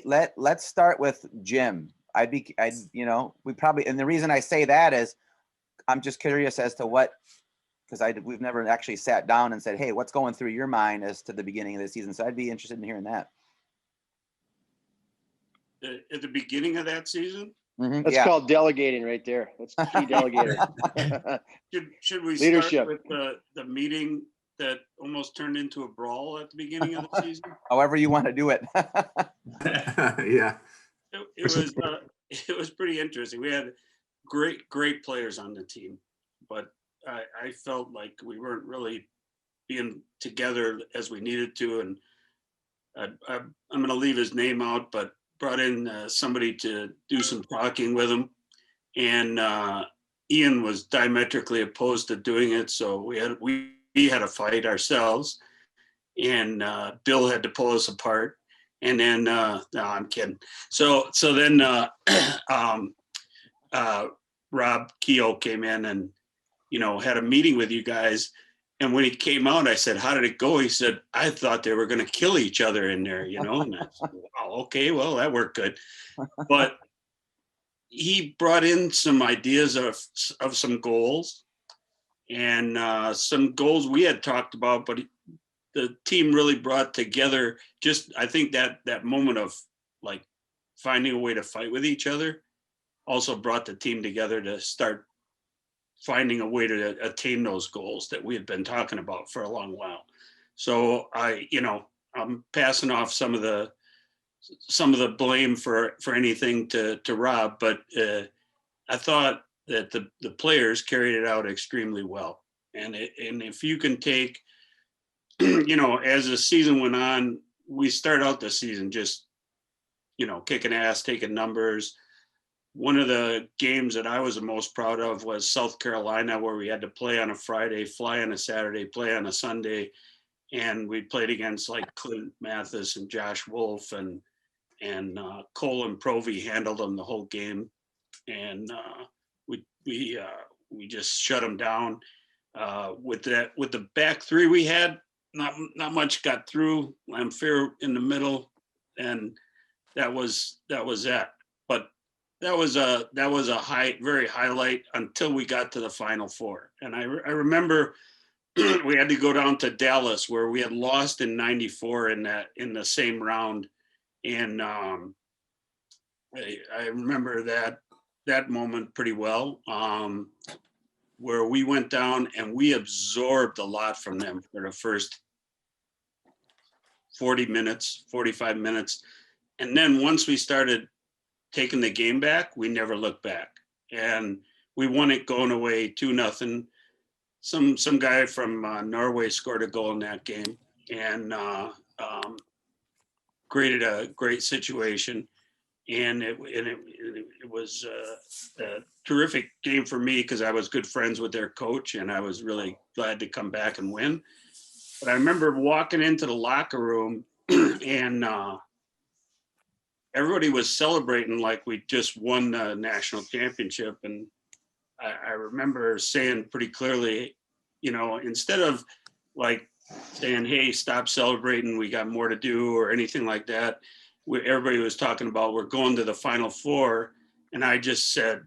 Let's start with Jim. We probably, and the reason I say that is I'm just curious as to what, because we've never actually sat down and said, hey, what's going through your mind as to the beginning of the season? So I'd be interested in hearing that. At the beginning of that season? Mm-hmm. That's called delegating right there. That's key delegating. Should we start with the meeting that almost turned into a brawl at the beginning of the season? However you want to do it. Yeah. It was pretty interesting. We had great players on the team, but I felt like we weren't really being together as we needed to. And I'm going to leave his name out, but brought in somebody to do some talking with him. And Ian was diametrically opposed to doing it. So we had a fight ourselves, and Bill had to pull us apart. And then, no, I'm kidding. So then Rob Keogh came in and, had a meeting with you guys. And when he came out, I said, how did it go? He said, I thought they were going to kill each other in there, And I said, oh, okay, well, that worked good. But he brought in some ideas of some goals and some goals we had talked about, but the team really brought together I think that moment of like finding a way to fight with each other also brought the team together to start finding a way to attain those goals that we had been talking about for a long while. So I'm passing off some of the blame for anything to Rob, but I thought that the players carried it out extremely well. And if you can take, as the season went on, we start out the season just, kicking ass, taking numbers. One of the games that I was the most proud of was South Carolina, where we had to play on a Friday, fly on a Saturday, play on a Sunday. And we played against like Clint Mathis and Josh Wolf and Cole and Provy handled them the whole game. And we just shut them down. With the back three we had, not much got through. Lamphere in the middle, and that was that. But that was a very highlight until we got to the Final Four. And I remember we had to go down to Dallas, where we had lost in '94 in the same round. And I remember that moment pretty well, where we went down and we absorbed a lot from them for the first 40 minutes, 45 minutes. And then once we started taking the game back, we never looked back. And we won it going away 2-0. Some guy from Norway scored a goal in that game and created a great situation. And it was a terrific game for me because I was good friends with their coach, and I was really glad to come back and win. But I remember walking into the locker room and everybody was celebrating like we just won the national championship. And I remember saying pretty clearly, instead of like saying, hey, stop celebrating, we got more to do or anything like that, everybody was talking about we're going to the Final Four. And I just said,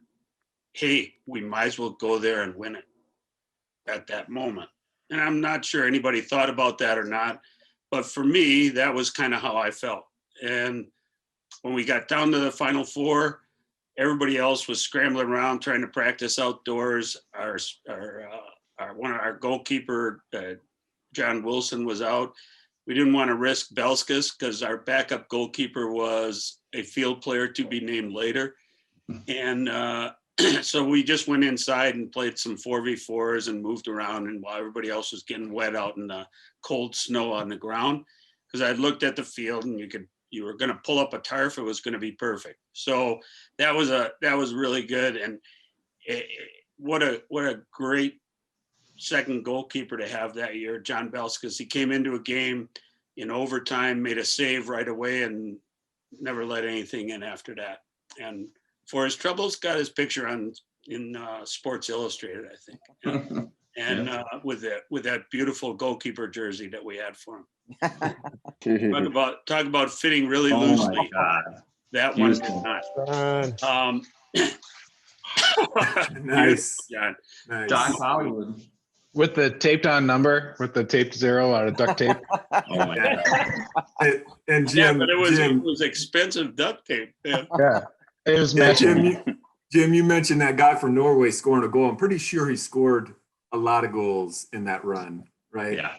hey, we might as well go there and win it at that moment. And I'm not sure anybody thought about that or not, but for me, that was kind of how I felt. And when we got down to the Final Four, everybody else was scrambling around trying to practice outdoors. Our goalkeeper, John Wilson, was out. We didn't want to risk Belskis because our backup goalkeeper was a field player to be named later. And so we just went inside and played some 4v4s and moved around, and while everybody else was getting wet out in the cold snow on the ground, because I looked at the field and you were going to pull up a tarp, it was going to be perfect. So that was really good. And what a great second goalkeeper to have that year, John Belskis. He came into a game in overtime, made a save right away, and never let anything in after that. And for his troubles, got his picture in Sports Illustrated, I think. And with that beautiful goalkeeper jersey that we had for him. Talk about fitting really Oh my loosely. God. That one did Houston. not. Nice. John. Nice. Doc Hollywood. With the taped on number, with the taped 0 out of duct tape. Oh my God. And Yeah, Jim, but it Jim, was expensive duct tape. Yeah. Yeah. It was yeah, matching. Jim, you mentioned that guy from Norway scoring a goal. I'm pretty sure he scored a lot of goals in that run, right? Yeah.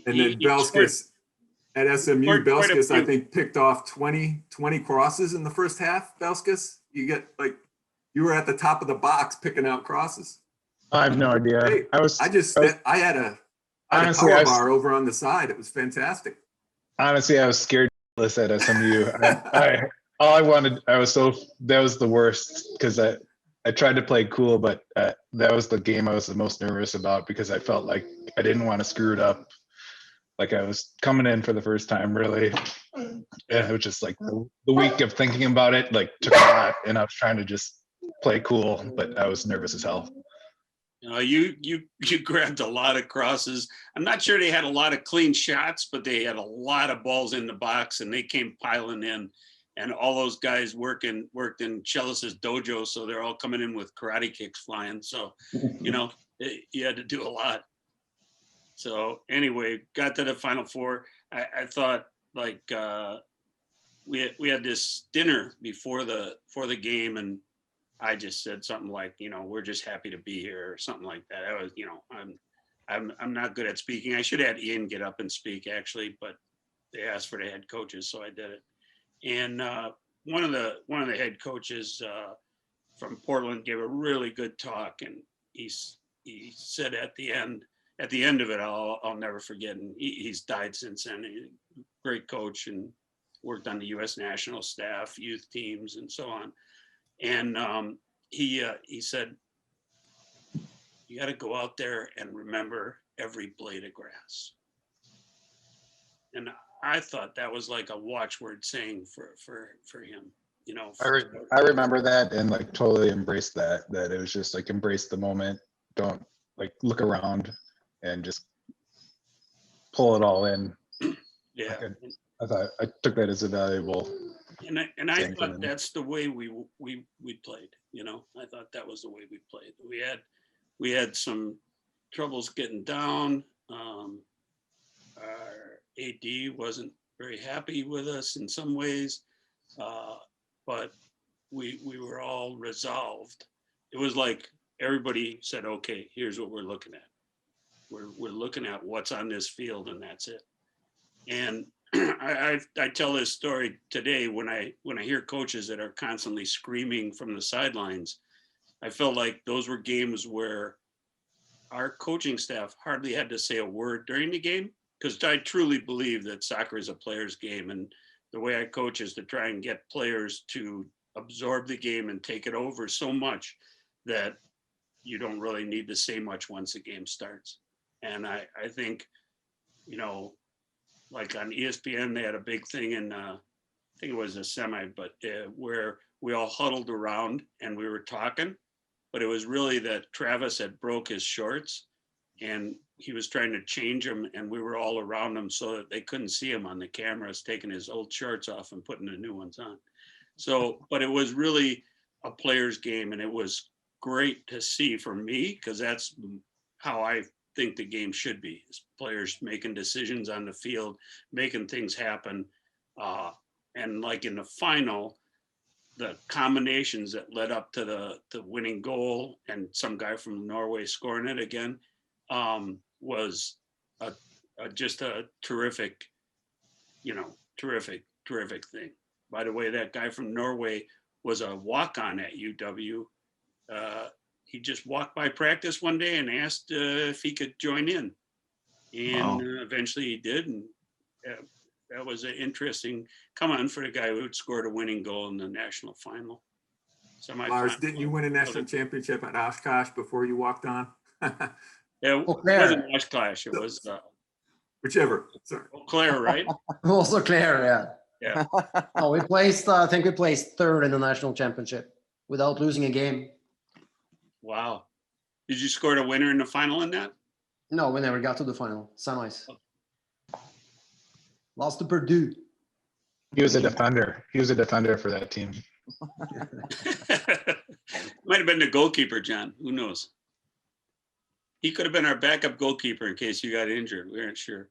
And then He scored Belskis at SMU, scored quite a Belskis, I few. think, picked off 20 crosses in the first half. Belskis, you were at the top of the box picking out crosses. I have no idea. Hey, I had a honestly, power bar over on the side. It was fantastic. I was scared list at SMU. That was the worst because I tried to play cool, but that was the game I was the most nervous about because I felt like I didn't want to screw it up. Like I was coming in for the first time, really. Yeah, it was just like the week of thinking about it, like took a lot, and I was trying to just play cool, but I was nervous as hell. You grabbed a lot of crosses. I'm not sure they had a lot of clean shots, but they had a lot of balls in the box, and they came piling in. And all those guys worked in Chelis's dojo, so they're all coming in with karate kicks flying. So, you had to do a lot. So anyway, got to the Final Four. I thought we had this dinner before the game, and I just said something like, we're just happy to be here or something like that. I was, I'm not good at speaking. I should have had Ian get up and speak actually, but they asked for the head coaches, so I did it. And one of the head coaches from Portland gave a really good talk, and he said at the end of it, I'll never forget. And he's died since then. He's a great coach and worked on the U.S. national staff, youth teams, and so on. And he said, "You got to go out there and remember every blade of grass." And I thought that was like a watchword saying for him. I remember that and like totally embraced that it was just like embrace the moment, don't like look around and just pull it all in. Yeah. I took that as a valuable and I thing for thought them. that's the way we played. I thought that was the way we played. We had some troubles getting down. Our AD wasn't very happy with us in some ways, but we were all resolved. It was like everybody said, "Okay, here's what we're looking at. We're looking at what's on this field, and that's it." And I tell this story today when I hear coaches that are constantly screaming from the sidelines. I felt like those were games where our coaching staff hardly had to say a word during the game, because I truly believe that soccer is a player's game, and the way I coach is to try and get players to absorb the game and take it over so much that you don't really need to say much once the game starts. And I think, like on ESPN, they had a big thing in, I think it was a semi, but where we all huddled around and we were talking, but it was really that Travis had broke his shorts and he was trying to change them, and we were all around him so that they couldn't see him on the cameras, taking his old shorts off and putting the new ones on. So, but it was really a player's game, and it was great to see for me, because that's how I think the game should be, is players making decisions on the field, making things happen. And like in the final, the combinations that led up to the winning goal and some guy from Norway scoring it again was just a terrific thing. By the way, that guy from Norway was a walk-on at UW. He just walked by practice one day and asked if he could join in. And eventually he did. And that was an interesting come on for the guy who had scored a winning goal in the national final. Lars, didn't you win a national championship at Oshkosh before you walked on? Yeah, it wasn't Oshkosh. It was whichever. Sorry. Eau Claire, right? Also clear, Yeah. No, we placed. I think we placed third in the national championship without losing a game. Wow. Did you score a winner in the final in that? No, we never got to the final. Sunrise. Lost to Purdue. He was a defender. He was a defender for that team. Might have been the goalkeeper, John. Who knows? He could have been our backup goalkeeper in case you got injured. We aren't sure.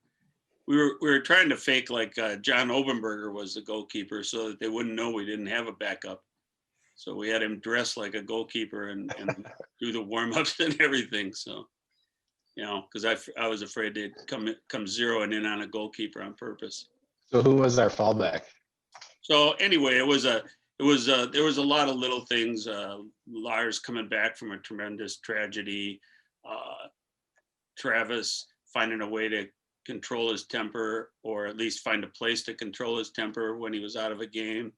We were trying to fake like John Obenberger was the goalkeeper so that they wouldn't know we didn't have a backup. So we had him dressed like a goalkeeper and do the warm-ups and everything. So, because I was afraid they'd come zeroing in on a goalkeeper on purpose. So who was our fallback? So anyway, there was a lot of little things. Lars coming back from a tremendous tragedy. Travis finding a way to control his temper, or at least find a place to control his temper when he was out of a game.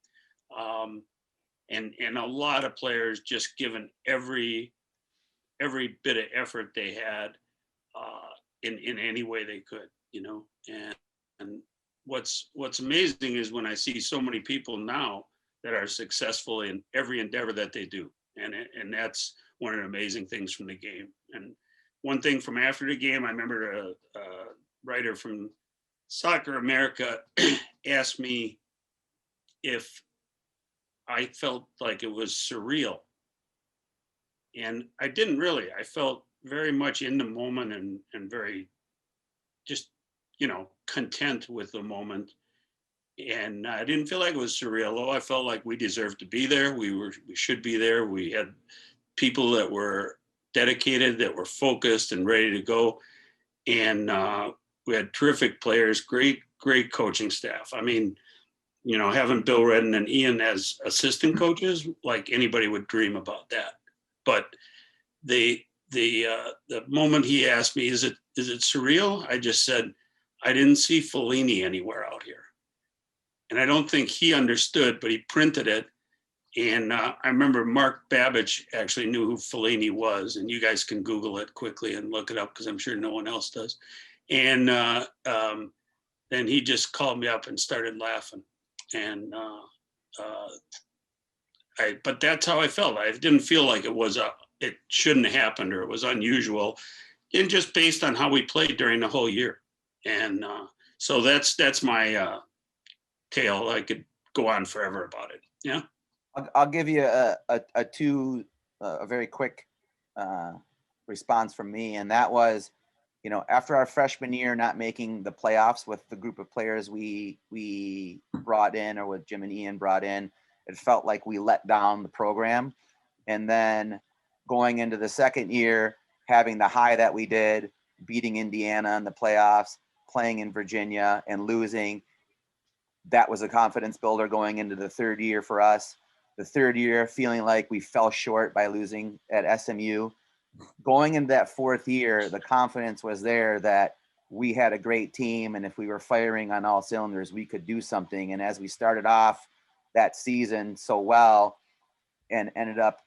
And a lot of players just giving every bit of effort they had in any way they could, and what's amazing is when I see so many people now that are successful in every endeavor that they do. And that's one of the amazing things from the game. And one thing from after the game, I remember a writer from Soccer America asked me if I felt like it was surreal. And I didn't really. I felt very much in the moment and very just, content with the moment. And I didn't feel like it was surreal. Oh, I felt like we deserved to be there. We should be there. We had people that were dedicated, that were focused and ready to go. And we had terrific players, great coaching staff. I mean, having Bill Redden and Ian as assistant coaches, like anybody would dream about that. But the moment he asked me, is it surreal? I just said, I didn't see Fellini anywhere out here. And I don't think he understood, but he printed it. And I remember Mark Babbage actually knew who Fellini was. And you guys can Google it quickly and look it up because I'm sure no one else does. And then he just called me up and started laughing. And but that's how I felt. I didn't feel like it shouldn't have happened or it was unusual. And just based on how we played during the whole year. And so that's my tale. I could go on forever about it. Yeah. I'll give you a very quick response from me. And that was, after our freshman year, not making the playoffs with the group of players we brought in, or what Jim and Ian brought in, it felt like we let down the program. And then going into the second year, having the high that we did, beating Indiana in the playoffs, playing in Virginia and losing, that was a confidence builder going into the third year for us. The third year, feeling like we fell short by losing at SMU. Going into that fourth year, the confidence was there that we had a great team, and if we were firing on all cylinders, we could do something. And as we started off that season so well and ended up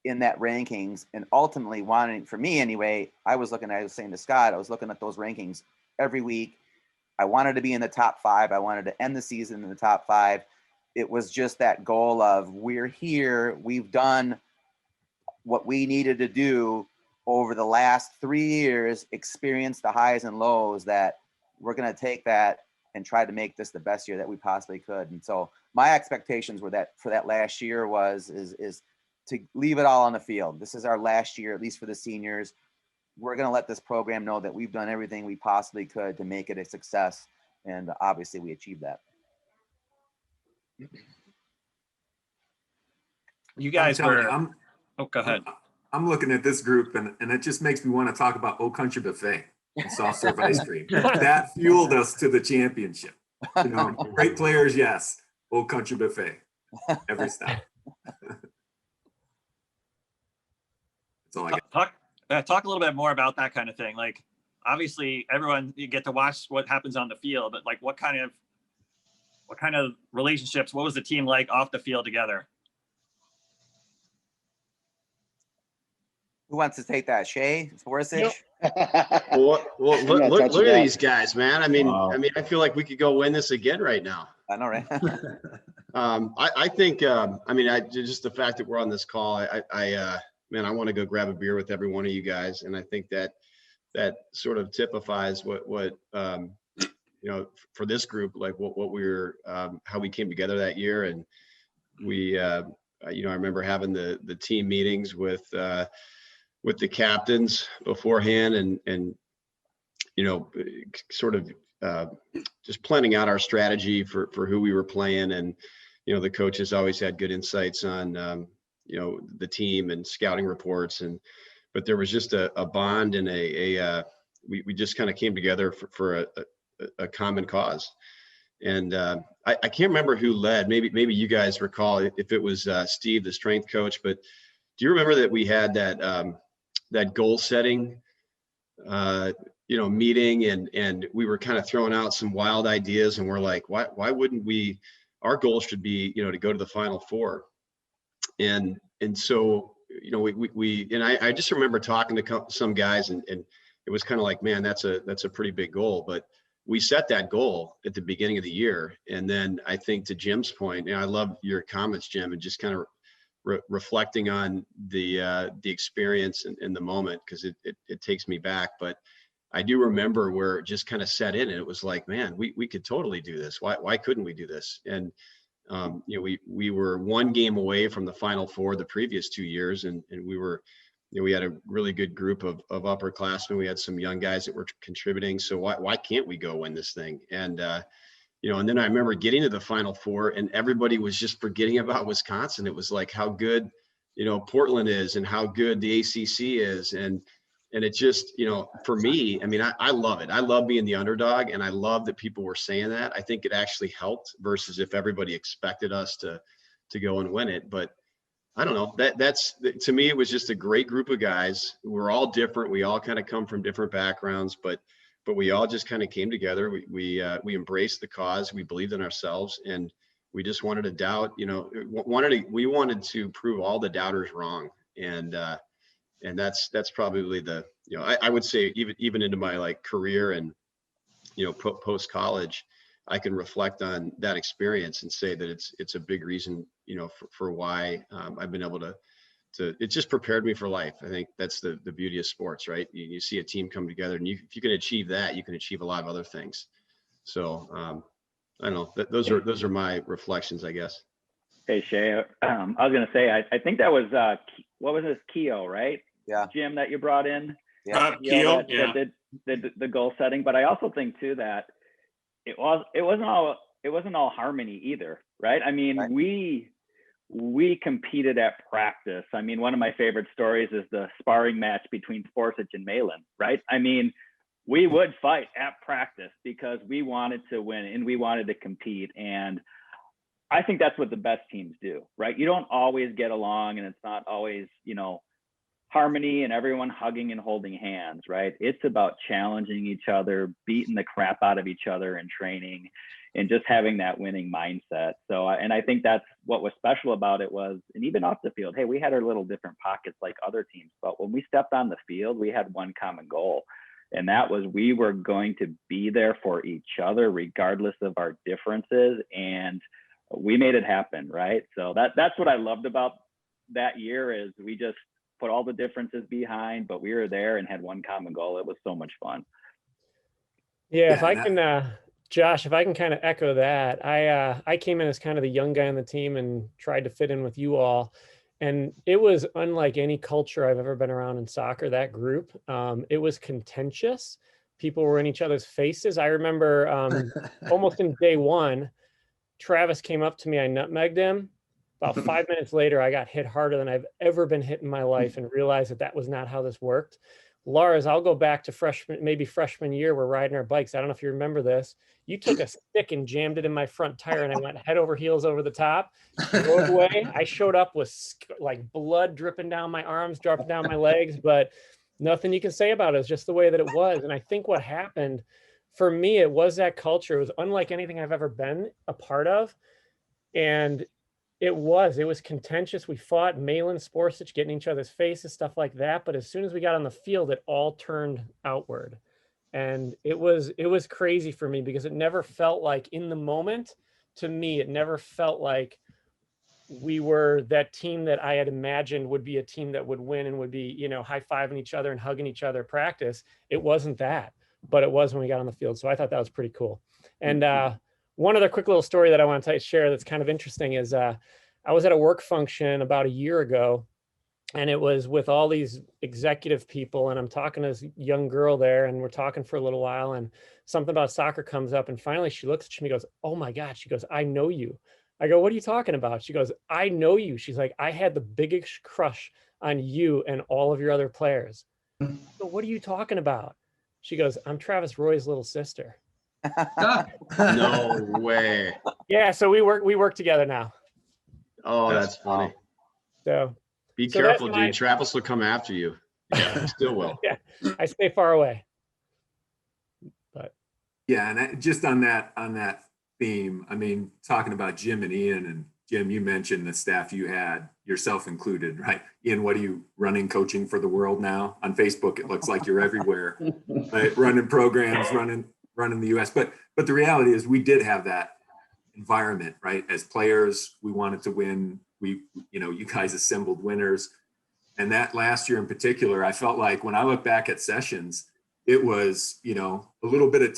in that rankings, and ultimately wanting, for me anyway, I was saying to Scott, I was looking at those rankings every week. I wanted to be in the top 5. I wanted to end the season in the top 5. It was just that goal of, we're here. We've done what we needed to do over the last 3 years, experience the highs and lows, that we're going to take that and try to make this the best year that we possibly could. And so my expectations were that for that last year is to leave it all on the field. This is our last year, at least for the seniors. We're going to let this program know that we've done everything we possibly could to make it a success. And obviously we achieved that. You guys I'm telling were. you, Oh, go ahead. I'm looking at this group and it just makes me want to talk about Old Country Buffet and soft serve ice cream. That fueled us to the championship. Great players, yes. Old Country Buffet, every stop. That's all I got. Talk a little bit more about that kind of thing. Like, obviously, everyone, you get to watch what happens on the field, but like, what kind of relationships? What was the team like off the field together? Who wants to take that? Shay? Forsyth? Well, I'm not look touching at that. these guys, man. I mean, Wow. I feel like we could go win this again right now. I know, right? I think, just the fact that we're on this call, man, I want to go grab a beer with every one of you guys. And I think that sort of typifies what you know, for this group, like what we were, how we came together that year. And we, you know, I remember having the team meetings with the captains beforehand and, you know, sort of just planning out our strategy for who we were playing. And, you know, the coaches always had good insights on, you know, the team and scouting reports. But there was just a bond and we just kind of came together for a common cause. And I can't remember who led. Maybe you guys recall if it was Steve, the strength coach. But do you remember that we had that goal setting, you know, meeting, and we were kind of throwing out some wild ideas, and we're like, why wouldn't we? Our goal should be, you know, to go to the Final Four. And so, you know, I just remember talking to some guys, and it was kind of like, man, that's a pretty big goal. But we set that goal at the beginning of the year. And then I think, to Jim's point, and I love your comments, Jim, and just kind of reflecting on the experience in the moment, because it takes me back. But I do remember where it just kind of set in, and it was like, man, we could totally do this. Why couldn't we do this? And you know, we were one game away from the Final Four the previous 2 years, and we were, you know, we had a really good group of upperclassmen. We had some young guys that were contributing. So why can't we go win this thing? And you know, and then I remember getting to the Final Four, and everybody was just forgetting about Wisconsin. It was like how good, you know, Portland is, and how good the ACC is, and it just, you know, for me, I mean, I love it. I love being the underdog, and I love that people were saying that. I think it actually helped versus if everybody expected us to go and win it. But I don't know, that's to me, it was just a great group of guys. We're all different. We all kind of come from different backgrounds, but we all just kind of came together. We embraced the cause. We believed in ourselves, and we just wanted to doubt, you know, we wanted to prove all the doubters wrong. And that's probably the, you know, I would say even into my like career and, you know, post college, I can reflect on that experience and say that it's a big reason, you know, for why I've been able to it just prepared me for life. I think that's the beauty of sports, right? You see a team come together, and if you can achieve that, you can achieve a lot of other things. So I don't know, those are my reflections, I guess. Hey, Shay, I was going to say, I think that was, what was this, Keo, right? Yeah. Jim, that you brought in? Yeah. Keo, yeah. that did the goal setting. But I also think too that it wasn't all harmony either, right? I mean, Right. we competed at practice. I mean, one of my favorite stories is the sparring match between Forsage and Malin, right? I mean, we would fight at practice because we wanted to win and we wanted to compete. And I think that's what the best teams do, right? You don't always get along, and it's not always, you know, harmony and everyone hugging and holding hands, right? It's about challenging each other, beating the crap out of each other in training, and just having that winning mindset. So, and I think that's what was special about it was, and even off the field, hey, we had our little different pockets like other teams, but when we stepped on the field, we had one common goal. And that was, we were going to be there for each other, regardless of our differences. And we made it happen, right? So that's what I loved about that year, is we just put all the differences behind, but we were there and had one common goal. It was so much fun. Yeah, if I can, Josh, if I can kind of echo that, I came in as kind of the young guy on the team and tried to fit in with you all. And it was unlike any culture I've ever been around in soccer, that group. It was contentious. People were in each other's faces. I remember almost in day one, Travis came up to me, I nutmegged him. About 5 minutes later, I got hit harder than I've ever been hit in my life, and realized that was not how this worked. Lars, I'll go back to freshman year. We're riding our bikes. I don't know if you remember this. You took a stick and jammed it in my front tire, and I went head over heels over the top. Drove away. I showed up with like blood dripping down my arms, dropping down my legs, but nothing you can say about it. It's just the way that it was. And I think what happened for me, it was that culture. It was unlike anything I've ever been a part of. And it was contentious. We fought Malin, Sporsich, getting in each other's faces, stuff like that. But as soon as we got on the field, it all turned outward. And it was crazy for me, because it never felt like, in the moment, to me, it never felt like we were that team that I had imagined would be a team that would win and would be, you know, high-fiving each other and hugging each other at practice. It wasn't that, but it was when we got on the field. So I thought that was pretty cool. And one other quick little story that I want to share that's kind of interesting is I was at a work function about a year ago, and it was with all these executive people, and I'm talking to this young girl there, and we're talking for a little while, and something about soccer comes up, and finally she looks at me and goes, "Oh my God," she goes, "I know you." I go, "What are you talking about?" She goes, "I know you." She's like, "I had the biggest crush on you and all of your other players." I go, "What are you talking about?" She goes, "I'm Travis Roy's little sister." No way. Yeah, so we work together now. Oh, that's funny. So Be so that's careful, my- dude. Travis will come after you. Yeah, he still will. Yeah, I stay far away. But Yeah, and just on that theme, I mean, talking about Jim and Ian, and Jim, you mentioned the staff you had, yourself included, right? Ian, what are you running, coaching for the world now? On Facebook, it looks like you're everywhere, right? Running programs, running the US. But the reality is, we did have that environment, right? As players, we wanted to win. You guys assembled winners. And that last year in particular, I felt like when I look back at sessions, it was, a little bit of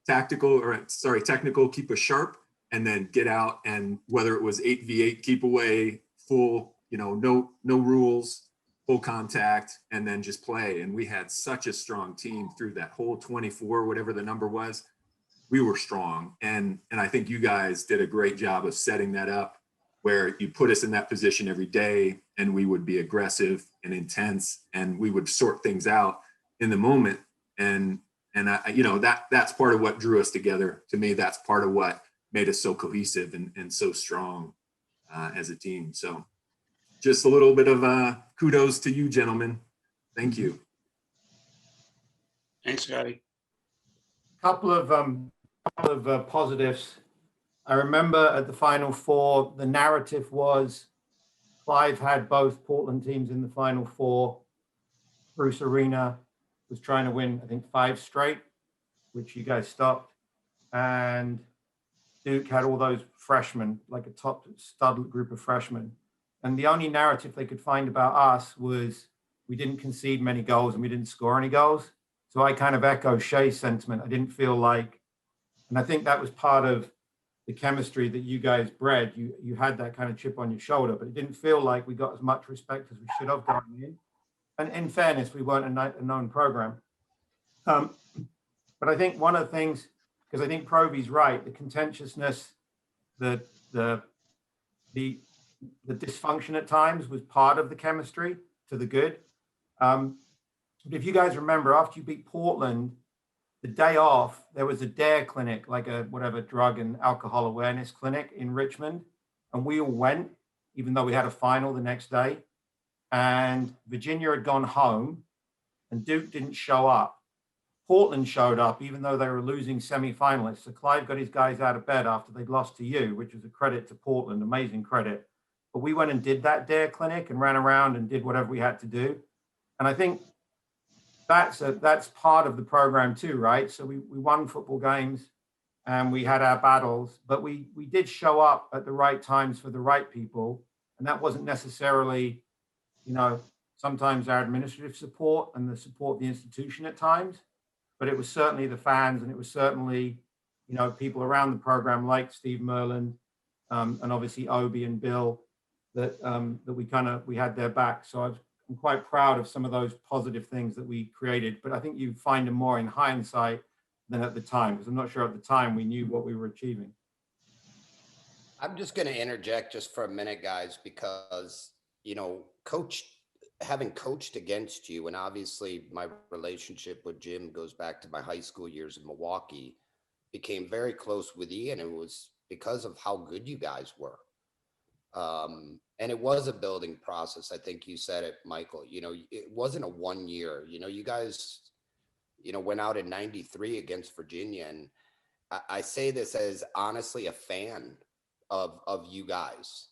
technical, keep us sharp, and then get out, and whether it was 8v8, keep away, full, no rules, full contact, and then just play. And we had such a strong team through that whole 24, whatever the number was. We were strong. And I think you guys did a great job of setting that up, where you put us in that position every day, and we would be aggressive and intense, and we would sort things out in the moment. And that's part of what drew us together. To me, that's part of what made us so cohesive and so strong as a team. So just a little bit of kudos to you, gentlemen. Thank you. Thanks, Scotty. Couple of positives. I remember at the Final Four, the narrative was Clive had both Portland teams in the Final Four. Bruce Arena was trying to win, I think, 5 straight, which you guys stopped. And Duke had all those freshmen, like a top stud group of freshmen. And the only narrative they could find about us was we didn't concede many goals and we didn't score any goals. So I kind of echo Shay's sentiment. I didn't feel like, and I think that was part of the chemistry that you guys bred. You had that kind of chip on your shoulder, but it didn't feel like we got as much respect as we should have going in. And in fairness, we weren't a known program. But I think one of the things, because I think Proby's right, the contentiousness, the dysfunction at times was part of the chemistry to the good. But if you guys remember, after you beat Portland, the day off, there was a DARE clinic, like a whatever drug and alcohol awareness clinic in Richmond. And we all went, even though we had a final the next day. And Virginia had gone home and Duke didn't show up. Portland showed up, even though they were losing semi-finalists. So Clive got his guys out of bed after they'd lost to you, which was a credit to Portland, amazing credit. But we went and did that DARE clinic and ran around and did whatever we had to do. And I think that's part of the program too, right? So we won football games and we had our battles, but we did show up at the right times for the right people. And that wasn't necessarily, sometimes our administrative support and the support of the institution at times, but it was certainly the fans, and it was certainly, people around the program like Steve Merlin, and obviously Obi and Bill, that we had their back. So I'm quite proud of some of those positive things that we created, but I think you find them more in hindsight than at the time, because I'm not sure at the time we knew what we were achieving. I'm just going to interject just for a minute, guys, because, having coached against you, and obviously my relationship with Jim goes back to my high school years in Milwaukee, became very close with Ian, and it was because of how good you guys were. And it was a building process. I think you said it, Michael. It wasn't a 1 year. You guys, went out in '93 against Virginia, and I say this as honestly a fan of you guys.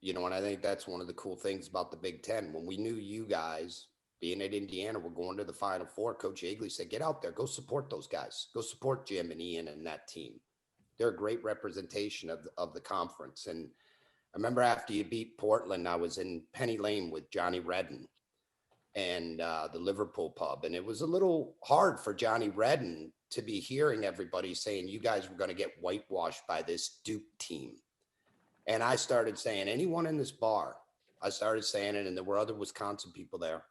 And I think that's one of the cool things about the Big Ten. When we knew you guys, being at Indiana, we're going to the Final Four, Coach Agley said, get out there, go support those guys. Go support Jim and Ian and that team. They're a great representation of the conference. And I remember after you beat Portland, I was in Penny Lane with Johnny Redden. and the Liverpool pub. And it was a little hard for Johnny Redden to be hearing everybody saying you guys were going to get whitewashed by this Duke team. And I started saying, anyone in this bar, I started saying it, and there were other Wisconsin people there.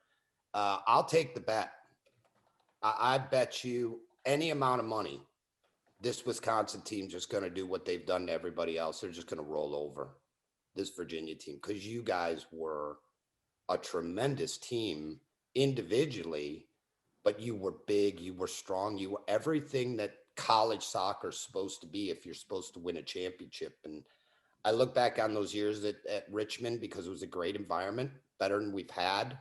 I'll take the bet. I bet you any amount of money, this Wisconsin team just going to do what they've done to everybody else. They're just going to roll over this Virginia team, because you guys were a tremendous team individually, but you were big, you were strong, you were everything that college soccer is supposed to be if you're supposed to win a championship. And I look back on those years at Richmond because it was a great environment, better than we've had,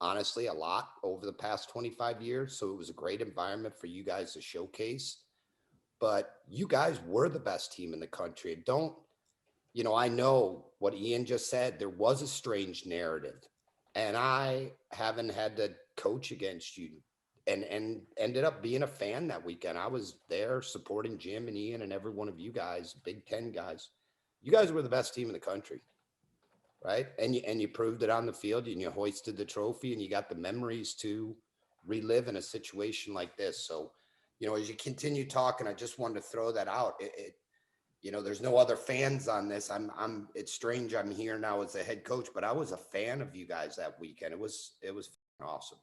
honestly, a lot over the past 25 years. So it was a great environment for you guys to showcase. But you guys were the best team in the country. I know what Ian just said. There was a strange narrative, and I haven't had to coach against you, and ended up being a fan that weekend. I was there supporting Jim and Ian and every one of you guys, Big Ten guys. You guys were the best team in the country, right? And you proved it on the field, and you hoisted the trophy, and you got the memories to relive in a situation like this. So, as you continue talking, I just wanted to throw that out. There's no other fans on this. It's strange I'm here now as a head coach, but I was a fan of you guys that weekend. It was awesome.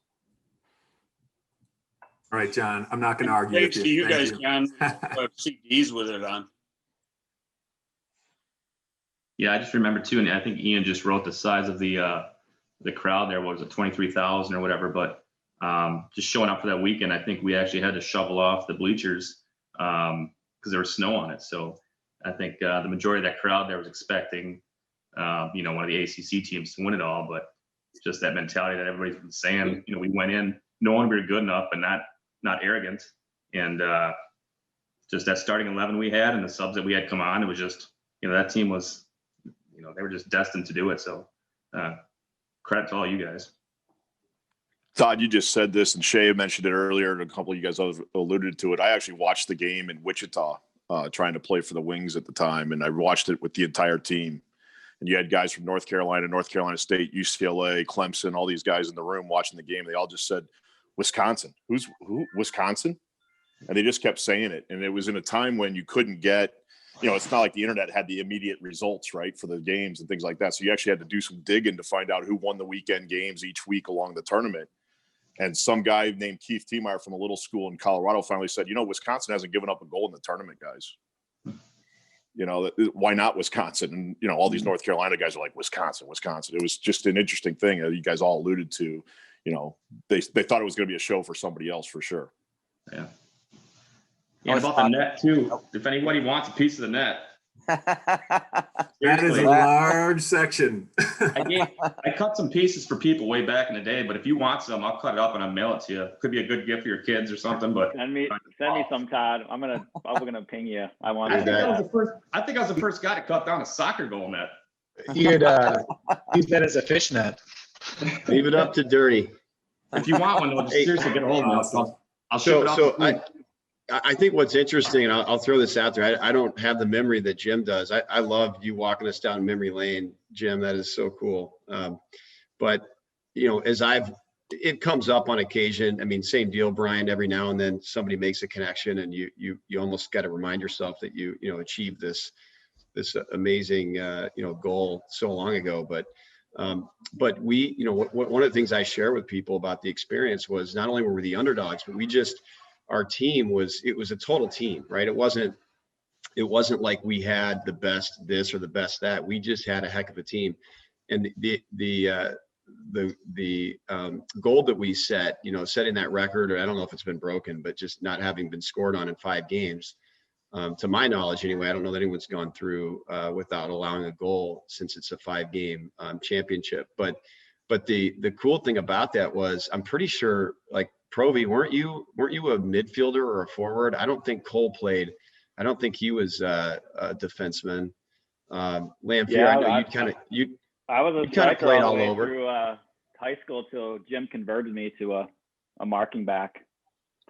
All right, John, I'm not going to argue Thanks with to you. you guys, John. CDs with it on. Yeah, I just remember too, and I think Ian just wrote the size of the crowd there. What was it, 23,000 or whatever? But just showing up for that weekend, I think we actually had to shovel off the bleachers because there was snow on it. So I think the majority of that crowd there was expecting, one of the ACC teams to win it all. But just that mentality that everybody's been saying, we went in knowing we were good enough, but not arrogant. And just that starting 11 we had and the subs that we had come on, it was just, that team was, they were just destined to do it. So credit to all you guys. Todd, you just said this, and Shay mentioned it earlier, and a couple of you guys alluded to it. I actually watched the game in Wichita, trying to play for the Wings at the time, and I watched it with the entire team. And you had guys from North Carolina State, UCLA, Clemson, all these guys in the room watching the game. They all just said, Wisconsin. Who? Wisconsin? And they just kept saying it. And it was in a time when you couldn't get, it's not like the internet had the immediate results, right, for the games and things like that. So you actually had to do some digging to find out who won the weekend games each week along the tournament. And some guy named Keith Tiemeyer from a little school in Colorado finally said, Wisconsin hasn't given up a goal in the tournament, guys. Why not Wisconsin? And, all these North Carolina guys are like, Wisconsin. It was just an interesting thing that you guys all alluded to. They thought it was going to be a show for somebody else for sure. Yeah. And about the net too. If anybody wants a piece of the net. That is a large section. I cut some pieces for people way back in the day, but if you want some, I'll cut it up and I'll mail it to you. Could be a good gift for your kids or something. But send me some, Todd. I'm gonna ping you. I think I was the first guy to cut down a soccer goal net. You'd use that as a fish net. Leave it up to Dirty. If you want one, though, just seriously get a hold of me. I'll ship it off. So I think what's interesting, and I'll throw this out there. I don't have the memory that Jim does. I love you walking us down memory lane, Jim. That is so cool. But it comes up on occasion. I mean, same deal, Brian. Every now and then somebody makes a connection, and you almost got to remind yourself that you achieved this amazing goal so long ago. But we, one of the things I share with people about the experience was not only were we the underdogs, but our team was a total team, right? It wasn't like we had the best this or the best that. We just had a heck of a team. And the goal that we set, setting that record, or I don't know if it's been broken, but just not having been scored on in 5 games, to my knowledge anyway, I don't know that anyone's gone through without allowing a goal since it's a 5-game championship. But the cool thing about that was, I'm pretty sure, like, Provy, weren't you a midfielder or a forward? I don't think Cole played. I don't think he was a defenseman. Lamphere, I know I was a striker played all the all way over through high school till Jim converted me to a marking back.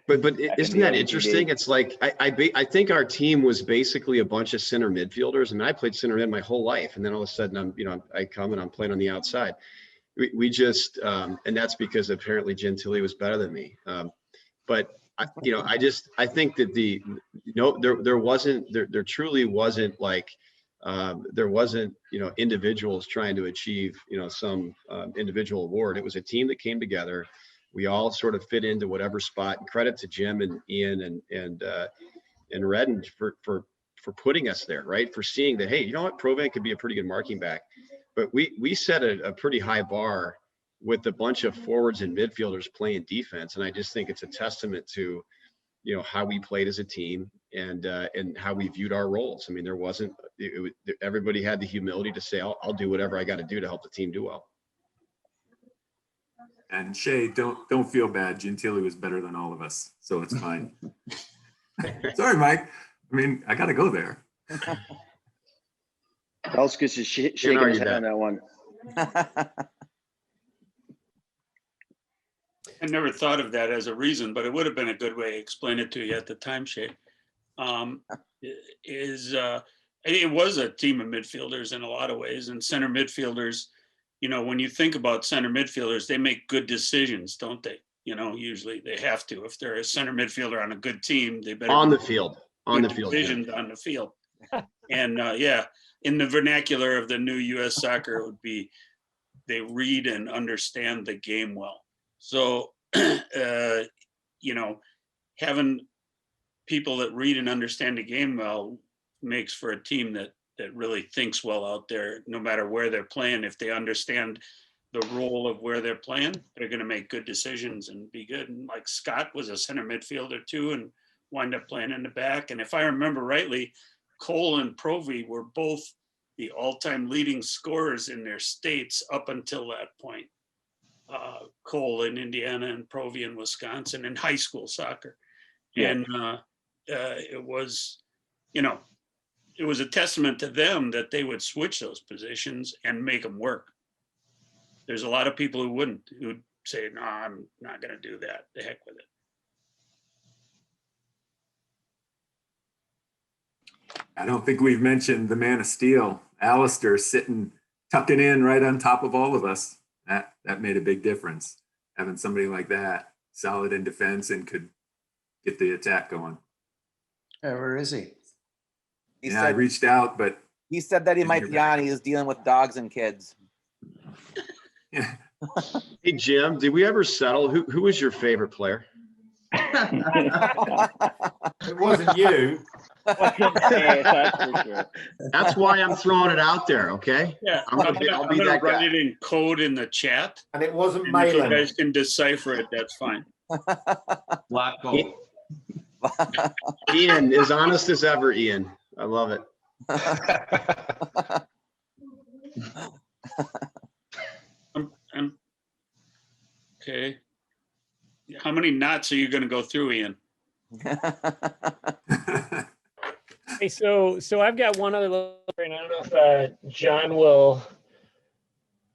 But isn't that interesting? It's like I think our team was basically a bunch of center midfielders. I mean, I played center mid my whole life, and then all of a sudden I come and I'm playing on the outside. we just, and that's because apparently Gentili was better than me. But I think that there truly wasn't like, there wasn't, individuals trying to achieve, some individual award. It was a team that came together. We all sort of fit into whatever spot, and credit to Jim and Ian and Redden for putting us there, right? For seeing that, hey, you know what, Provan could be a pretty good marking back. But we set a pretty high bar with a bunch of forwards and midfielders playing defense. And I just think it's a testament to, how we played as a team and how we viewed our roles. I mean, everybody had the humility to say, I'll do whatever I got to do to help the team do well. And Shay, don't feel bad. Gentili was better than all of us, so it's fine. Sorry, Mike. I mean, I got to go there. Belskis is shaking his head on that one. I never thought of that as a reason, but it would have been a good way to explain it to you at the time, Shay. It was a team of midfielders in a lot of ways, and center midfielders, when you think about center midfielders, they make good decisions, don't they? Usually they have to. If they're a center midfielder on a good team, they better on the field. Decisions on the field. And in the vernacular of the new U.S. soccer, it would be they read and understand the game well. So, having people that read and understand the game well makes for a team that really thinks well out there, no matter where they're playing. If they understand the role of where they're playing, they're going to make good decisions and be good. And like Scott was a center midfielder too, and wind up playing in the back. And if I remember rightly, Cole and Provy were both the all-time leading scorers in their states up until that point. Cole in Indiana and Provy in Wisconsin in high school soccer. Yeah. And it was a testament to them that they would switch those positions and make them work. There's a lot of people who who'd say, no, I'm not going to do that. The heck with it. I don't think we've mentioned the man of steel, Alistair, tucking in right on top of all of us. That made a big difference. Having somebody like that, solid in defense and could get the attack going. Yeah, where is he? I reached out, but he said that he might be on. He is dealing with dogs and kids. Yeah. Hey, Jim, did we ever settle? Who was your favorite player? It wasn't you. That's for sure. That's why I'm throwing it out there, okay? Yeah, I'll be that write guy. it in code in the chat. And it wasn't And if you Malin. guys can decipher it, that's fine. Black gold. Ian, as honest as ever, Ian. I love it. Okay. How many knots are you going to go through, Ian? Hey, so I've got one other little story, and I don't know if John will.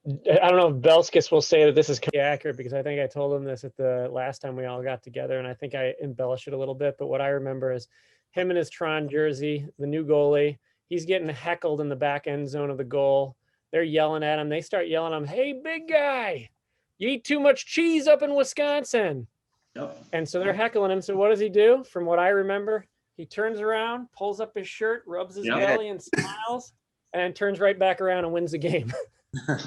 I don't know if Belskis will say that this is accurate, because I think I told him this at the last time we all got together, and I think I embellished it a little bit. But what I remember is him in his Tron jersey, the new goalie. He's getting heckled in the back end zone of the goal. They're yelling at him. They start yelling at him, "Hey, big guy, you eat too much cheese up in Wisconsin." Yep. And so they're heckling him. So what does he do? From what I remember, he turns around, pulls up his shirt, rubs his belly, and smiles, and turns right back around and wins the game.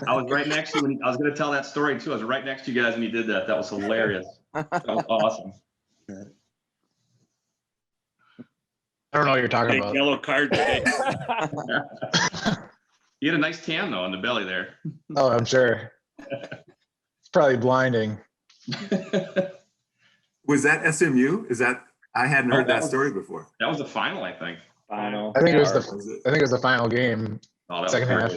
I was right next to you. I was going to tell that story too. I was right next to you guys when you did that. That was hilarious. That was awesome. I don't know what you're talking about. Yellow card today. You had a nice tan though on the belly there. Oh, I'm sure. It's probably blinding. Was that SMU? I hadn't heard that story before. That was the final, I think. Final. I think it was the final game, Oh, that second half.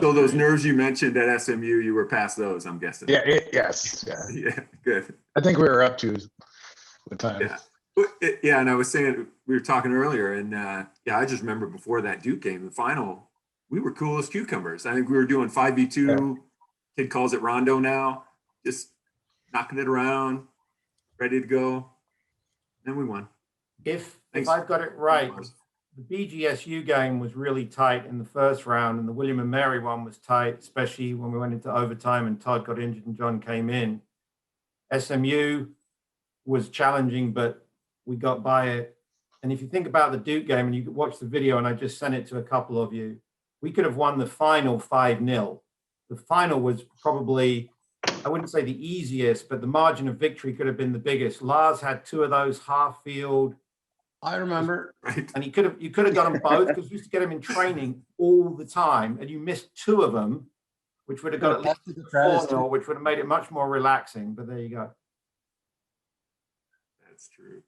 So those nerves you mentioned at SMU, you were past those, I'm guessing. Yeah. Yes. Yeah. Yeah. Good. I think we were up to the time. Yeah. Yeah, and I was saying, we were talking earlier, and I just remember before that Duke game, the final, we were cool as cucumbers. I think we were doing 5v2. Yeah. Kid calls it Rondo now, just knocking it around, ready to go. Then we won. If I've got it right, the BGSU game was really tight in the first round, and the William and Mary one was tight, especially when we went into overtime and Todd got injured and John came in. SMU was challenging, but we got by it. And if you think about the Duke game, and you could watch the video, and I just sent it to a couple of you, we could have won the final 5-0. The final was probably, I wouldn't say the easiest, but the margin of victory could have been the biggest. Lars had 2 of those half field. I remember. And you could have got them both, because we used to get them in training all the time, and you missed 2 of them, which would have got at least 4-0, which would have made it much more relaxing. But there you go. That's true.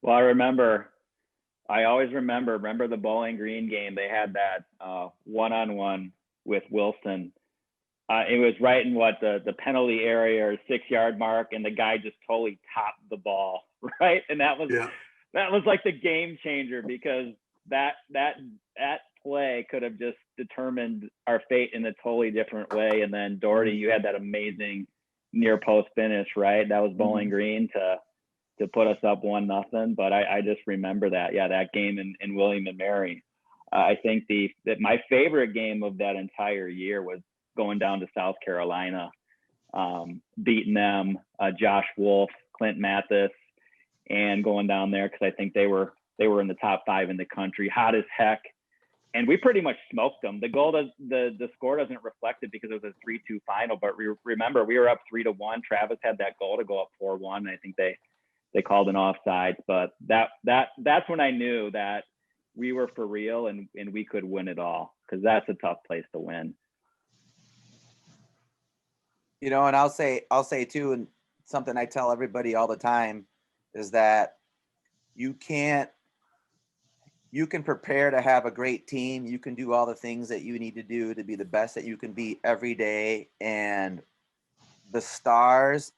Well, I always remember the Bowling Green game. They had that one-on-one with Wilson. It was right in the penalty area or 6-yard mark, and the guy just totally topped the ball, right? And that was like the game changer, because that play could have just determined our fate in a totally different way. And then Doherty, you had that amazing near post finish, right? That was Bowling Green to put us up 1-0. But I just remember that, that game in William and Mary. I think that my favorite game of that entire year was going down to South Carolina, beating them, Josh Wolf, Clint Mathis, and going down there, because I think they were in the top 5 in the country, hot as heck. And we pretty much smoked them. The score doesn't reflect it, because it was a 3-2 final. But remember, we were up 3-1. Travis had that goal to go up 4-1. I think they called an offside. But that's when I knew that we were for real, and we could win it all, because that's a tough place to win. And I'll say too, and something I tell everybody all the time is that you can prepare to have a great team. You can do all the things that you need to do to be the best that you can be every day. And the stars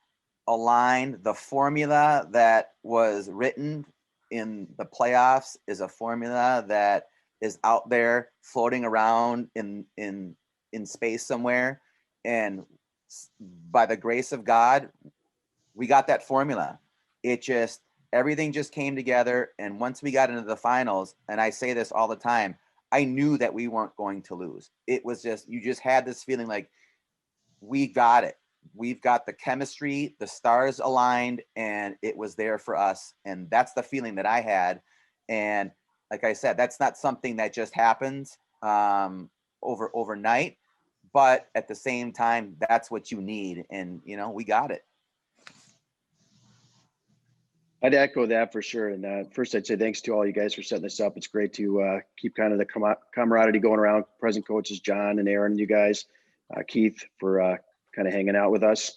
aligned. The formula that was written in the playoffs is a formula that is out there floating around in space somewhere. And by the grace of God, we got that formula. Everything just came together. And once we got into the finals, and I say this all the time, I knew that we weren't going to lose. It was you just had this feeling like, we got it. We've got the chemistry, the stars aligned, and it was there for us. And that's the feeling that I had. And like I said, that's not something that just happens overnight. But at the same time, that's what you need. And, we got it. I'd echo that for sure. And first, I'd say thanks to all you guys for setting this up. It's great to keep kind of the camaraderie going around. Present coaches, John and Aaron, and you guys, Keith, for kind of hanging out with us.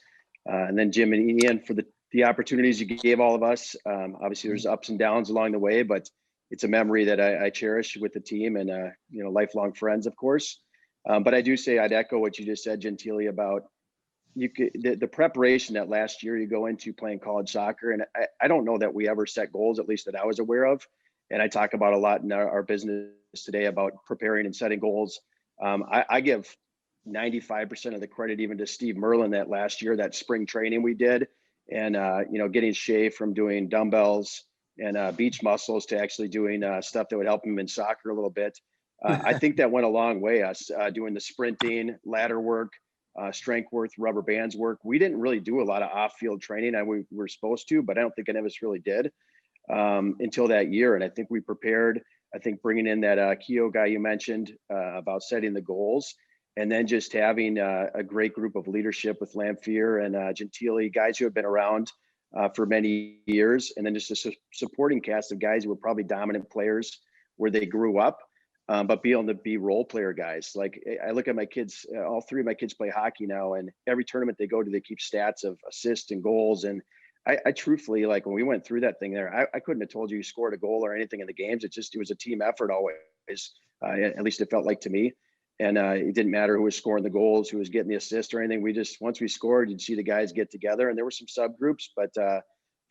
And then Jim and Ian for the opportunities you gave all of us. Obviously, there's ups and downs along the way, but it's a memory that I cherish with the team, and, lifelong friends, of course. But I do say I'd echo what you just said, Gentili, about the preparation that last year you go into playing college soccer. And I don't know that we ever set goals, at least that I was aware of. And I talk about a lot in our business today about preparing and setting goals. I give 95% of the credit even to Steve Merlin that last year, that spring training we did. And, getting Shay from doing dumbbells and beach muscles to actually doing stuff that would help him in soccer a little bit. I think that went a long way, us doing the sprinting, ladder work, strength work, rubber bands work. We didn't really do a lot of off-field training. We were supposed to, but I don't think any of us really did until that year. And I think we prepared, bringing in that Keogh guy you mentioned about setting the goals, and then just having a great group of leadership with Lamphere and Gentili, guys who have been around for many years, and then just a supporting cast of guys who were probably dominant players where they grew up. But be able to be role player guys. Like, I look at my kids, all 3 of my kids play hockey now, and every tournament they go to, they keep stats of assists and goals. And I truthfully, like, when we went through that thing there, I couldn't have told you scored a goal or anything in the games. It was a team effort always. At least it felt like to me. And it didn't matter who was scoring the goals, who was getting the assist or anything. Once we scored, you'd see the guys get together, and there were some subgroups, but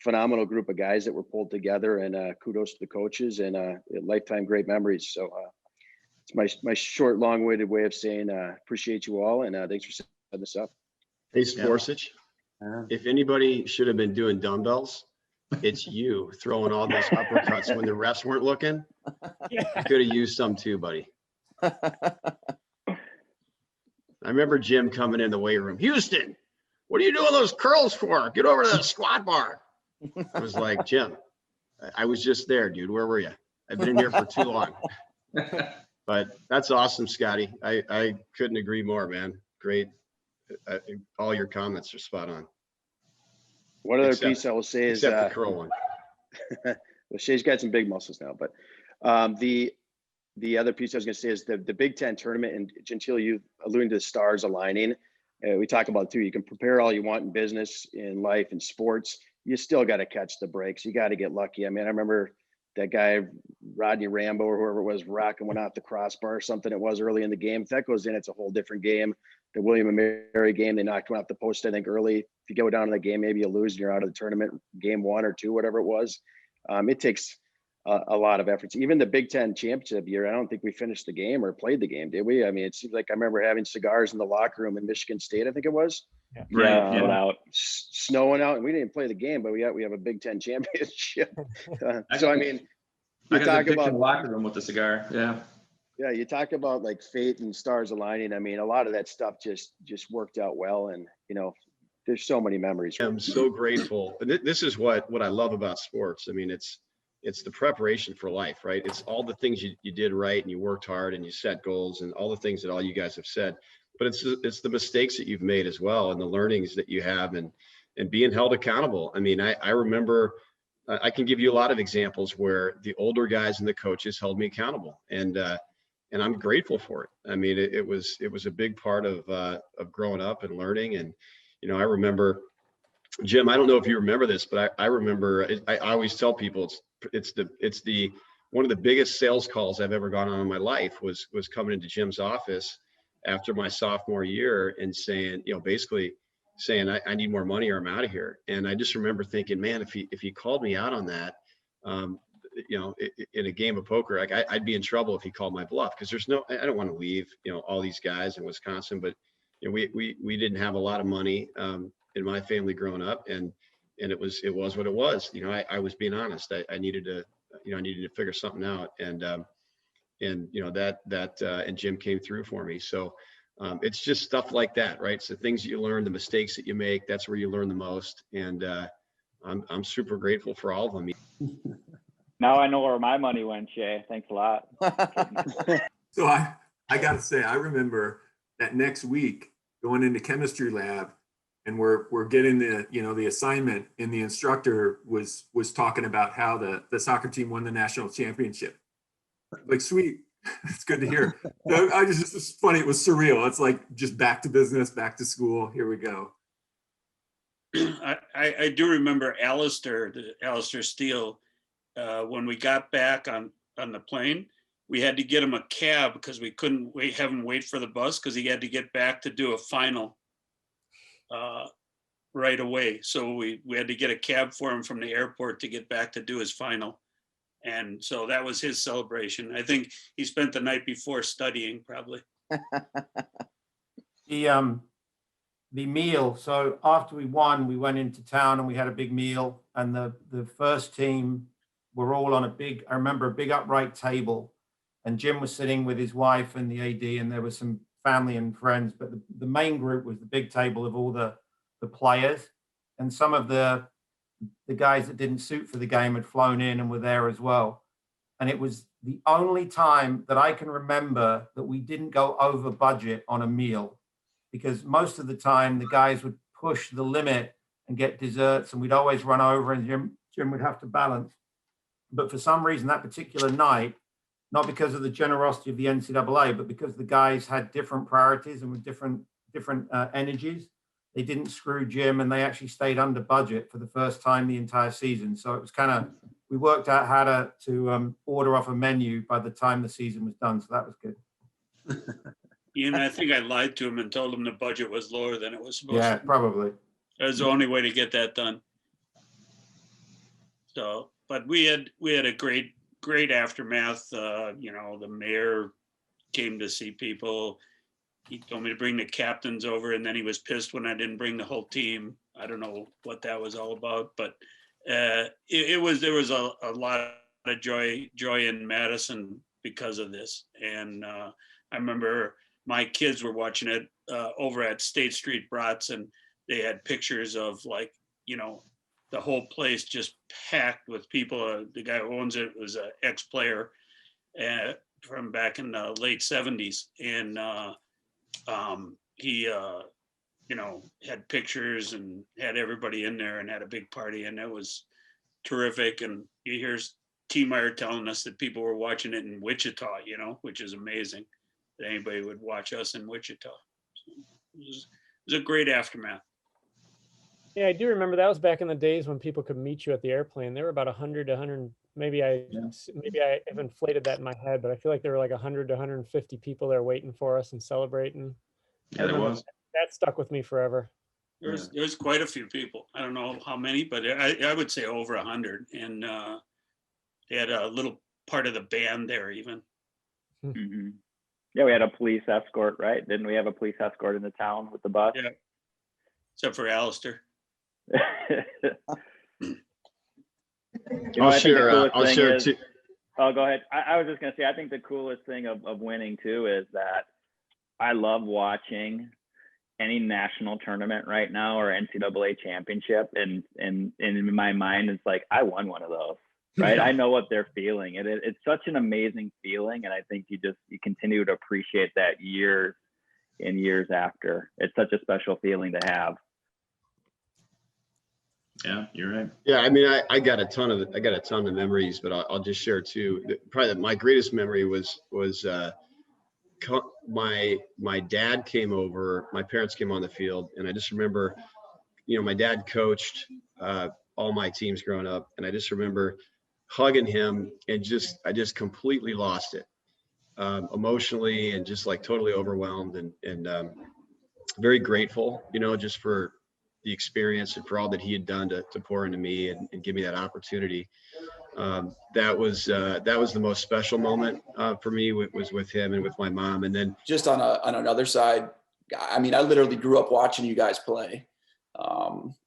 phenomenal group of guys that were pulled together, and kudos to the coaches, and lifetime great memories. So it's my short, long-winded way of saying appreciate you all, and thanks for setting this up. Hey, Sporsich, if anybody should have been doing dumbbells, it's you throwing all those uppercuts when the refs weren't looking. Yeah. Could have used some too, buddy. I remember Jim coming in the weight room. Houston, what are you doing those curls for? Get over to that squat bar. I was like, Jim, I was just there, dude. Where were you? I've been in here for too long. But that's awesome, Scotty. I couldn't agree more, man. Great. All your comments are spot on. One other piece I will say is except the curl one. well, Shay's got some big muscles now, but the other piece I was going to say is the Big Ten tournament, and Gentile, you alluding to the stars aligning. We talk about it too. You can prepare all you want in business, in life, in sports. You still got to catch the breaks. You got to get lucky. I mean, I remember that guy, Rodney Rambo or whoever it was, rocking one off the crossbar or something it was early in the game. If that goes in, it's a whole different game. The William and Mary game, they knocked one off the post, I think, early. If you go down in the game, maybe you lose and you're out of the tournament, game 1 or 2, whatever it was. It takes a lot of efforts. Even the Big Ten championship year, I don't think we finished the game or played the game, did we? I mean, it seems like I remember having cigars in the locker room in Michigan State, I think it was. Yeah. Snowing out, and we didn't play the game, but we have a Big Ten championship. So I mean, I you got talk the about in the locker room with the cigar. Yeah. Yeah, you talk about like fate and stars aligning. I mean, a lot of that stuff just worked out well, and there's so many memories. I'm so grateful. And this is what I love about sports. I mean, it's the preparation for life, right? It's all the things you did right, and you worked hard, and you set goals, and all the things that all you guys have said. But it's the mistakes that you've made as well, and the learnings that you have, and being held accountable. I mean, I remember. I can give you a lot of examples where the older guys and the coaches held me accountable, and I'm grateful for it. I mean, it was a big part of growing up and learning. And I remember, Jim, I don't know if you remember this, but I remember. I always tell people it's the one of the biggest sales calls I've ever gone on in my life was coming into Jim's office after my sophomore year and saying, basically saying I need more money or I'm out of here. And I just remember thinking, man, if he called me out on that, in a game of poker, like I'd be in trouble if he called my bluff, because I don't want to leave, all these guys in Wisconsin, but we didn't have a lot of money in my family growing up, and it was what it was. I was being honest. I needed to figure something out, and and Jim came through for me. So it's just stuff like that, right? So things that you learn, the mistakes that you make, that's where you learn the most. And I'm super grateful for all of them. Now I know where my money went, Shay. Thanks a lot. So I got to say, I remember that next week going into chemistry lab, and we're getting the assignment, and the instructor was talking about how the soccer team won the national championship. Like, sweet. It's good to hear. It's funny. It was surreal. It's like just back to business, back to school. Here we go. I do remember Alistair Steele. When we got back on the plane, we had to get him a cab because we couldn't have him wait for the bus because he had to get back to do a final right away. So we had to get a cab for him from the airport to get back to do his final. And so that was his celebration. I think he spent the night before studying, probably. The meal. So after we won, we went into town and we had a big meal. And the first team were all on I remember a big upright table. And Jim was sitting with his wife and the AD, and there was some family and friends. But the main group was the big table of all the players. And some of the guys that didn't suit for the game had flown in and were there as well. And it was the only time that I can remember that we didn't go over budget on a meal, because most of the time the guys would push the limit and get desserts, and we'd always run over, and Jim would have to balance. But for some reason that particular night, not because of the generosity of the NCAA, but because the guys had different priorities and with different energies, they didn't screw Jim, and they actually stayed under budget for the first time the entire season. So it was kind of, we worked out how to order off a menu by the time the season was done. So that was good. Ian, I think I lied to him and told him the budget was lower than it was supposed to. Yeah, probably. That was the only way to get that done. So, but we had a great aftermath. The mayor came to see people. He told me to bring the captains over, and then he was pissed when I didn't bring the whole team. I don't know what that was all about, but There was a lot of joy in Madison because of this. And I remember my kids were watching it over at State Street Brats, and they had pictures of, like, you know, the whole place just packed with people. The guy who owns it was an ex-player from back in the late 70s. And he, you know, had pictures and had everybody in there and had a big party, and it was terrific. And you hear T. Meyer telling us that people were watching it in Wichita, you know, which is amazing that anybody would watch us in Wichita. So it was a great aftermath. Yeah, I do remember that was back in the days when people could meet you at the airplane. There were about 100 to 100. Maybe I have inflated that in my head, but I feel like there were like 100 to 150 people there waiting for us and celebrating. Yeah, there was. That stuck with me forever. There's quite a few people. I don't know how many, but I would say over 100. And they had a little part of the band there even. Mm-hmm. Yeah, we had a police escort, right? Didn't we have a police escort in the town with the bus? Yeah, except for Alistair. I'll share too. Oh, go ahead. I was just gonna say, I think the coolest thing of winning too is that I love watching any national tournament right now or NCAA championship, and in my mind it's like I won one of those, right? I know what they're feeling. It's such an amazing feeling, and I think you continue to appreciate that years and years after. It's such a special feeling to have. Yeah, you're right. Yeah, I mean, I got a ton of memories, but I'll just share two. Probably my greatest memory was my dad came over. My parents came on the field, and I just remember, you know, my dad coached all my teams growing up, and I just remember hugging him, and I just completely lost it emotionally, and just like totally overwhelmed, and very grateful, you know, just for the experience and for all that he had done to pour into me and give me that opportunity. That was the most special moment for me, was with him and with my mom. And then just on another side, I mean, I literally grew up watching you guys play.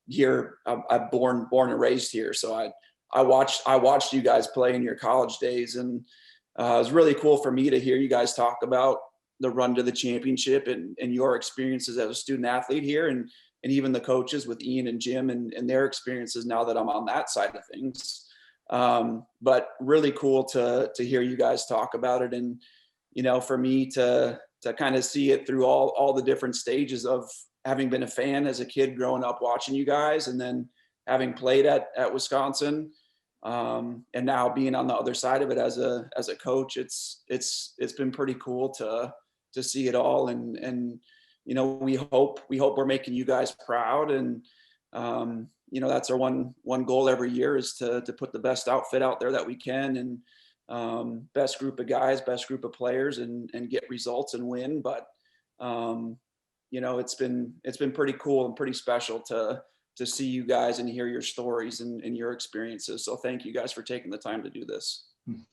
Here, I'm born and raised here, so I watched you guys play in your college days, and it was really cool for me to hear you guys talk about the run to the championship and your experiences as a student athlete here, and even the coaches with Ian and Jim and their experiences now that I'm on that side of things. But really cool to hear you guys talk about it, and you know, for me to kind of see it through all the different stages of having been a fan as a kid growing up watching you guys, and then having played at Wisconsin, and now being on the other side of it as a coach. It's been pretty cool to see it all, and you know, we hope we're making you guys proud, and you know, that's our one goal every year, is to put the best outfit out there that we can, and best group of guys, best group of players, and get results and win. But you know, it's been pretty cool and pretty special to see you guys and hear your stories and your experiences. So thank you guys for taking the time to do this.